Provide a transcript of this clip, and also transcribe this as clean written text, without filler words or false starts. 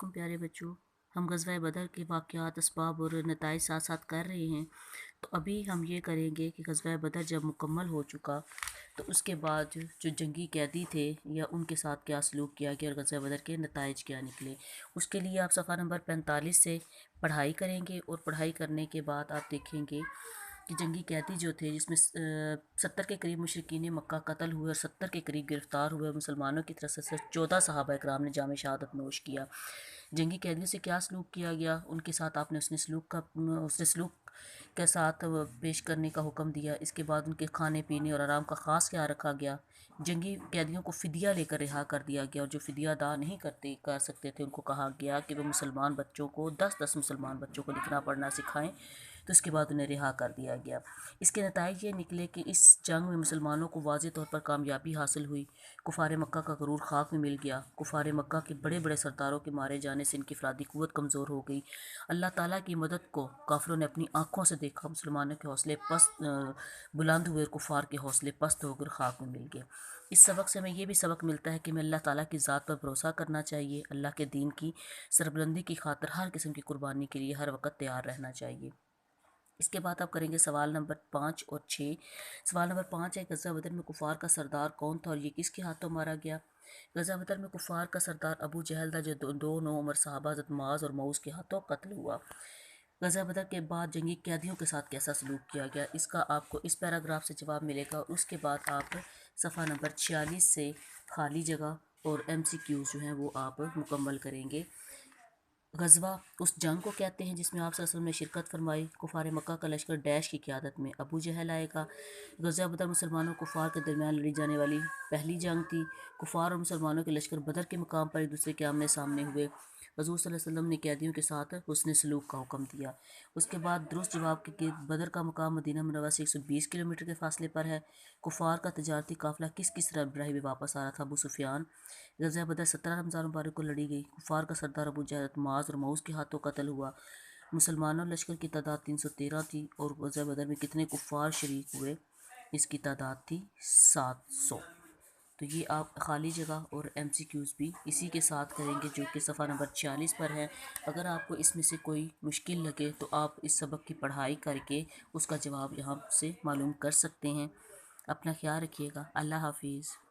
वालेकुम प्यारे बच्चों। हम ग़ज़वा बदर के वाक़यात, असबाब और नताइज साथ साथ कर रहे हैं। तो अभी हम ये करेंगे कि ग़ज़वा बदर जब मुकम्मल हो चुका तो उसके बाद जो जंगी कैदी थे या उनके साथ क्या सलूक किया गया और ग़ज़वा बदर के नताइज क्या निकले। उसके लिए आप सफ़ा नंबर 45 से पढ़ाई करेंगे और पढ़ाई करने के बाद आप देखेंगे कि जंगी कैदी जो थे, जिसमें 70 के करीब मुशरिकीन मक्का कत्ल हुए और 70 के करीब गिरफ़्तार हुए। मुसलमानों की तरफ से 14 सहाबा इकराम ने जाम शहादत नोश किया। जंगी कैदियों से क्या सलूक किया गया, उनके साथ आपने उसने सलूक के साथ पेश करने का हुक्म दिया। इसके बाद उनके खाने पीने और आराम का ख़ास ख्याल रखा गया। जंगी कैदियों को फ़िदिया लेकर रिहा कर दिया गया और जो फ़िदिया अदा नहीं कर सकते थे उनको कहा गया कि वो मुसलमान बच्चों को 10-10 मुसलमान बच्चों को लिखना पढ़ना सिखाएं। तो इसके बाद उन्हें रिहा कर दिया गया। इसके नताइज ये निकले कि इस जंग में मुसलमानों को वाज़ेह तौर पर कामयाबी हासिल हुई। कुफ़ार मक्का का गरूर खाक में मिल गया। कुफ़ार मक्का के बड़े बड़े सरदारों के मारे जाने से इनकी अफरादी क़ुव्वत कमज़ोर हो गई। अल्लाह ताला की मदद को काफ़िरों ने अपनी आँखों से देखा। मुसलमानों के हौसले बुलंद हुए और कुफ़ार के हौसले पस्त होकर खाक में मिल गए। इस सबक से हमें ये भी सबक मिलता है कि हमें अल्लाह ताला की ज़ात पर भरोसा करना चाहिए। अल्लाह के दीन की सरबुलंदी की खातिर हर किस्म की कुर्बानी के लिए हर वक्त तैयार रहना चाहिए। इसके बाद आप करेंगे सवाल नंबर 5 और 6। सवाल नंबर 5 है, ग़ज़वा बदर में कुफ़ार का सरदार कौन था और ये किसके हाथों मारा गया। ग़ज़वा बदर में कुफ़ार का सरदार अबू जहल था, जो दो नौ उम्र सहाबा हज़रत मुआज़ और मऊस के हाथों कत्ल हुआ। ग़ज़वा बदर के बाद जंगी कैदियों के साथ कैसा सलूक किया गया, इसका आपको इस पैराग्राफ से जवाब मिलेगा। और उसके बाद आप सफ़ा नंबर 46 से खाली जगह और MCQs जो हैं वो आप मुकम्मल करेंगे। ग़ज़वा उस जंग को कहते हैं जिसमें आप सल्लल्लाहु अलैहि वसल्लम ने शिरकत फरमाई। कुफ़ार मक्का का लश्कर डैश की क़यादत में अबू जहल आएगा। ग़ज़वा बदर मुसलमानों कुफ़ार के दरमियान लड़ी जाने वाली पहली जंग थी। कुफ़ार और मुसलमानों के लश्कर बदर के मकाम पर एक दूसरे के आमने सामने हुए। हुज़ूर सल्लल्लाहु अलैहि वसल्लम ने कैदियों के साथ हुस्न सलूक का हुक्म दिया। उसके बाद दुरुस्त जवाब के बदर का मुकाम मदीना मुनव्वरा से 120 किलोमीटर के फासले पर है। कुफ़ार का तजारती काफ़िला किस किस राह में वापस आ रहा था। अबू सुफियान। ग़ज़वा बदर 17 रमज़ान मुबारक को लड़ी गई। कुफ़ार का सरदार अबू जहल मुआज़ और मऊस के हाथों कत्ल हुआ। मुसलमानों लश्कर की तादाद 313 थी और ग़ज़वा बदर में कितने कुफ़ार शरीक हुए, इसकी तादाद थी 700। तो ये आप खाली जगह और MCQs भी इसी के साथ करेंगे जो कि सफ़ा नंबर 46 पर है। अगर आपको इसमें से कोई मुश्किल लगे तो आप इस सबक की पढ़ाई करके उसका जवाब यहाँ से मालूम कर सकते हैं। अपना ख्याल रखिएगा। अल्लाह हाफिज़।